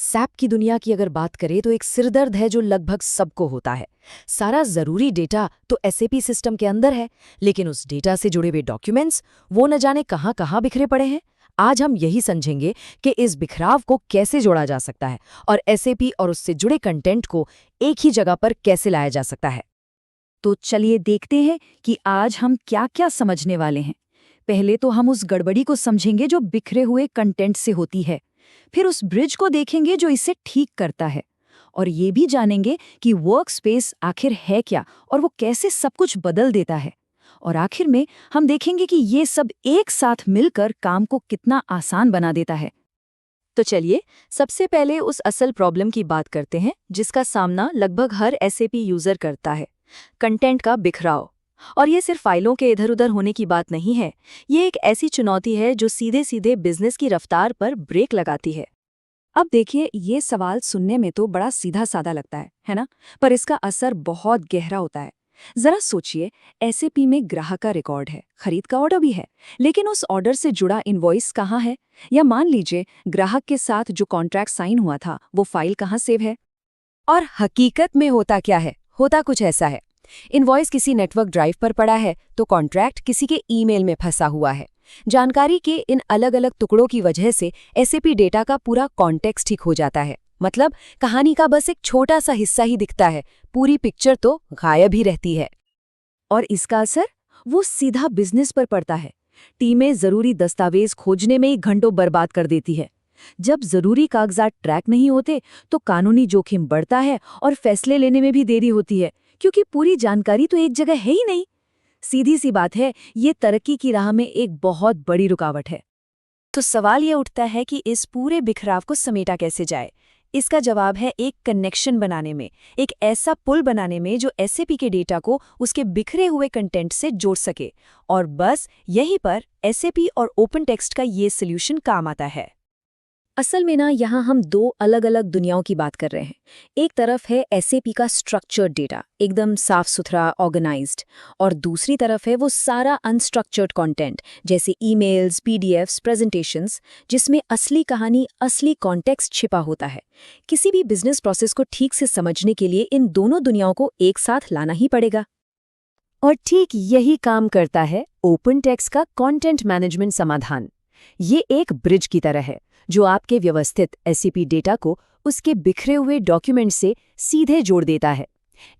SAP की दुनिया की अगर बात करें तो एक सिरदर्द है जो लगभग सबको होता है। सारा ज़रूरी डेटा तो एसएपी सिस्टम के अंदर है, लेकिन उस डेटा से जुड़े हुए डॉक्यूमेंट्स वो न जाने कहाँ कहाँ बिखरे पड़े हैं। आज हम यही समझेंगे कि इस बिखराव को कैसे जोड़ा जा सकता है और एसएपी और उससे जुड़े कंटेंट को एक ही जगह पर कैसे लाया जा सकता है। तो चलिए देखते हैं कि आज हम क्या क्या समझने वाले हैं। पहले तो हम उस गड़बड़ी को समझेंगे जो बिखरे हुए कंटेंट से होती है। फिर उस ब्रिज को देखेंगे जो इसे ठीक करता है। और ये भी जानेंगे कि वर्क स्पेस आखिर है क्या और वो कैसे सब कुछ बदल देता है। और आखिर में हम देखेंगे कि ये सब एक साथ मिलकर काम को कितना आसान बना देता है। तो चलिए सबसे पहले उस असल प्रॉब्लम की बात करते हैं जिसका सामना लगभग हर एसएपी यूजर करता है, कंटेंट का बिखराव। और ये सिर्फ फाइलों के इधर उधर होने की बात नहीं है, ये एक ऐसी चुनौती है जो सीधे सीधे बिजनेस की रफ्तार पर ब्रेक लगाती है। अब देखिए, ये सवाल सुनने में तो बड़ा सीधा साधा लगता है ना? पर इसका असर बहुत गहरा होता है। जरा सोचिए, एसएपी में ग्राहक का रिकॉर्ड है, खरीद का ऑर्डर भी है, लेकिन उस ऑर्डर से जुड़ा इनवॉइस कहाँ है? या मान लीजिए ग्राहक के साथ जो कॉन्ट्रैक्ट साइन हुआ था वो फाइल कहाँ सेव है? और हकीकत में होता क्या है? होता कुछ ऐसा है। इनवॉइस किसी नेटवर्क ड्राइव पर पड़ा है तो कॉन्ट्रैक्ट किसी के ईमेल में फंसा हुआ है। जानकारी के इन अलग अलग टुकड़ों की वजह से एसएपी डेटा का पूरा कॉन्टेक्स्ट ठीक हो जाता है। मतलब कहानी का बस एक छोटा सा हिस्सा ही दिखता है, पूरी पिक्चर तो गायब ही रहती है। और इसका असर वो सीधा बिजनेस पर पड़ता है। टीमें जरूरी दस्तावेज खोजने में ही घंटों बर्बाद कर देती है। जब जरूरी कागजात ट्रैक नहीं होते तो कानूनी जोखिम बढ़ता है और फैसले लेने में भी देरी होती है, क्योंकि पूरी जानकारी तो एक जगह है ही नहीं। सीधी सी बात है, ये तरक्की की राह में एक बहुत बड़ी रुकावट है। तो सवाल ये उठता है कि इस पूरे बिखराव को समेटा कैसे जाए। इसका जवाब है एक कनेक्शन बनाने में, एक ऐसा पुल बनाने में जो एसएपी के डेटा को उसके बिखरे हुए कंटेंट से जोड़ सके। और बस यहीं पर एसएपी और ओपन टेक्स्ट का ये सॉल्यूशन काम आता है। असल में ना, यहाँ हम दो अलग अलग दुनियाओं की बात कर रहे हैं। एक तरफ है एसएपी का स्ट्रक्चर्ड डेटा, एकदम साफ सुथरा, ऑर्गेनाइज्ड, और दूसरी तरफ है वो सारा अनस्ट्रक्चर्ड कंटेंट, जैसे ईमेल्स, पीडीएफ्स, प्रेजेंटेशंस, जिसमें असली कहानी, असली कॉन्टेक्स्ट छिपा होता है। किसी भी बिजनेस प्रोसेस को ठीक से समझने के लिए इन दोनों दुनियाओं को एक साथ लाना ही पड़ेगा। और ठीक यही काम करता है ओपन टेक्स्ट का कंटेंट मैनेजमेंट समाधान। ये एक ब्रिज की तरह है जो आपके व्यवस्थित एसएपी डेटा को उसके बिखरे हुए डॉक्यूमेंट से सीधे जोड़ देता है।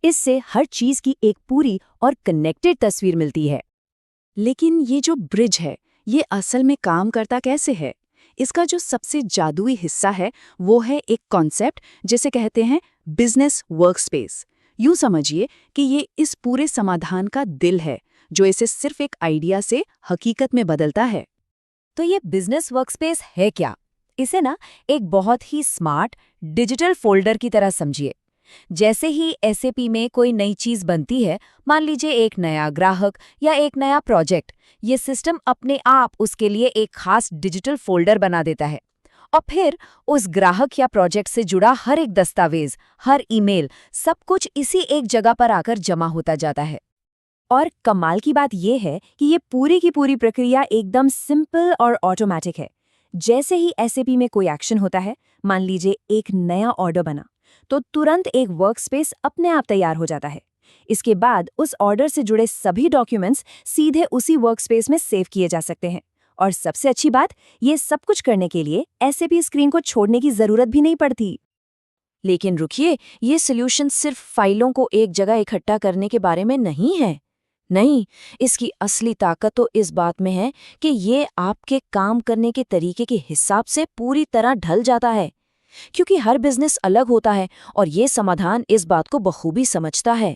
इससे हर चीज की एक पूरी और कनेक्टेड तस्वीर मिलती है। लेकिन ये जो ब्रिज है, ये असल में काम करता कैसे है? इसका जो सबसे जादुई हिस्सा है वो है एक कॉन्सेप्ट जिसे कहते हैं बिजनेस वर्कस्पेस। यूं समझिए कि ये इस पूरे समाधान का दिल है जो इसे सिर्फ एक आइडिया से हकीकत में बदलता है। तो ये बिजनेस वर्कस्पेस है क्या? इसे ना एक बहुत ही स्मार्ट डिजिटल फोल्डर की तरह समझिए। जैसे ही एसएपी में कोई नई चीज बनती है, मान लीजिए एक नया ग्राहक या एक नया प्रोजेक्ट, ये सिस्टम अपने आप उसके लिए एक खास डिजिटल फोल्डर बना देता है। और फिर उस ग्राहक या प्रोजेक्ट से जुड़ा हर एक दस्तावेज, हर ईमेल, सब कुछ इसी एक जगह पर आकर जमा होता जाता है। और कमाल की बात यह है कि ये पूरी की पूरी प्रक्रिया एकदम सिंपल और ऑटोमेटिक है। जैसे ही एसएपी में कोई एक्शन होता है, मान लीजिए एक नया ऑर्डर बना, तो तुरंत एक वर्कस्पेस अपने आप तैयार हो जाता है। इसके बाद उस ऑर्डर से जुड़े सभी डॉक्यूमेंट्स सीधे उसी वर्कस्पेस में सेव किए जा सकते हैं। और सबसे अच्छी बात, ये सब कुछ करने के लिए एसएपी स्क्रीन को छोड़ने की जरूरत भी नहीं पड़ती। लेकिन रुकिए, ये सॉल्यूशन सिर्फ फाइलों को एक जगह इकट्ठा करने के बारे में नहीं है। नहीं, इसकी असली ताकत तो इस बात में है कि ये आपके काम करने के तरीके के हिसाब से पूरी तरह ढल जाता है। क्योंकि हर बिजनेस अलग होता है और ये समाधान इस बात को बखूबी समझता है।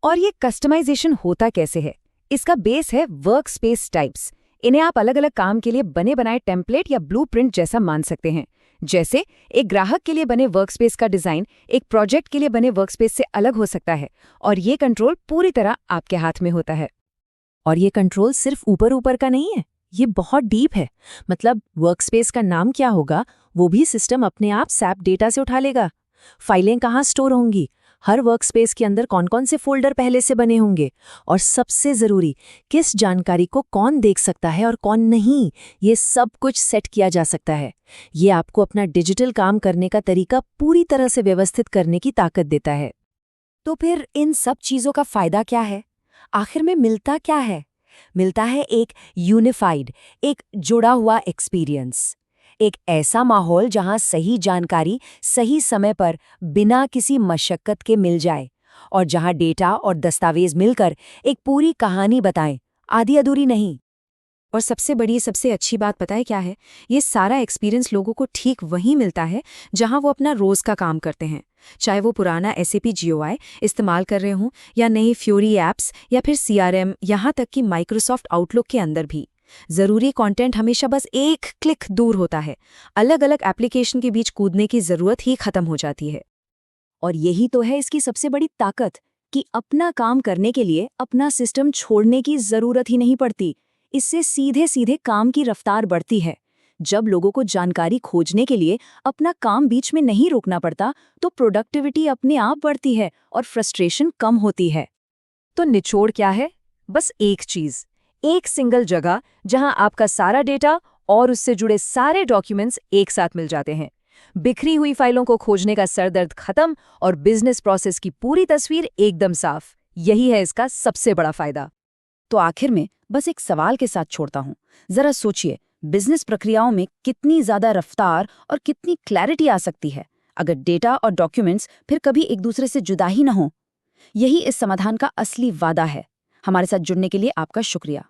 और ये कस्टमाइजेशन होता कैसे है? इसका बेस है वर्कस्पेस टाइप्स। इन्हें आप अलग अलग काम के लिए बने बनाए टेम्पलेट या ब्लूप्रिंट जैसा मान सकते हैं। जैसे एक ग्राहक के लिए बने वर्कस्पेस का डिजाइन एक प्रोजेक्ट के लिए बने वर्कस्पेस से अलग हो सकता है, और ये कंट्रोल पूरी तरह आपके हाथ में होता है। और ये कंट्रोल सिर्फ ऊपर ऊपर का नहीं है, ये बहुत डीप है। मतलब वर्कस्पेस का नाम क्या होगा वो भी सिस्टम अपने आप सैप डेटा से उठा लेगा। फाइलें कहाँ स्टोर होंगी, हर वर्कस्पेस के अंदर कौन-कौन से फोल्डर पहले से बने होंगे और सबसे ज़रूरी, किस जानकारी को कौन देख सकता है और कौन नहीं, ये सब कुछ सेट किया जा सकता है। ये आपको अपना डिजिटल काम करने का तरीका पूरी तरह से व्यवस्थित करने की ताकत देता है। तो फिर इन सब चीज़ों का फ़ायदा क्या है? आखिर में मिलता क्या है? मिलता है एक यूनिफाइड, एक जुड़ा हुआ एक्सपीरियंस। एक ऐसा माहौल जहां सही जानकारी सही समय पर बिना किसी मशक्कत के मिल जाए और जहां डेटा और दस्तावेज मिलकर एक पूरी कहानी बताएं, आधी अधूरी नहीं। और सबसे बड़ी, सबसे अच्छी बात पता है क्या है? ये सारा एक्सपीरियंस लोगों को ठीक वहीं मिलता है जहां वो अपना रोज का काम करते हैं। चाहे वो पुराना SAP GUI इस्तेमाल कर रहे हों या नए फ्यूरी ऐप्स या फिर CRM, यहाँ तक कि माइक्रोसॉफ्ट आउटलुक के अंदर भी। ज़रूरी कंटेंट हमेशा बस एक क्लिक दूर होता है। अलग अलग एप्लीकेशन के बीच कूदने की ज़रूरत ही खत्म हो जाती है। और यही तो है इसकी सबसे बड़ी ताकत कि अपना काम करने के लिए अपना सिस्टम छोड़ने की ज़रूरत ही नहीं पड़ती। इससे सीधे सीधे काम की रफ्तार बढ़ती है। जब लोगों को जानकारी खोजने के लिए अपना काम बीच में नहीं रोकना पड़ता, तो प्रोडक्टिविटी अपने आप बढ़ती है और फ्रस्ट्रेशन कम होती है। तो निचोड़ क्या है? बस एक चीज़, एक सिंगल जगह जहां आपका सारा डेटा और उससे जुड़े सारे डॉक्यूमेंट्स एक साथ मिल जाते हैं। बिखरी हुई फाइलों को खोजने का सरदर्द खत्म और बिजनेस प्रोसेस की पूरी तस्वीर एकदम साफ। यही है इसका सबसे बड़ा फायदा। तो आखिर में बस एक सवाल के साथ छोड़ता हूं। जरा सोचिए, बिजनेस प्रक्रियाओं में कितनी ज्यादा रफ्तार और कितनी क्लैरिटी आ सकती है अगर डेटा और डॉक्यूमेंट्स फिर कभी एक दूसरे से जुदा ही न हो। यही इस समाधान का असली वादा है। हमारे साथ जुड़ने के लिए आपका शुक्रिया।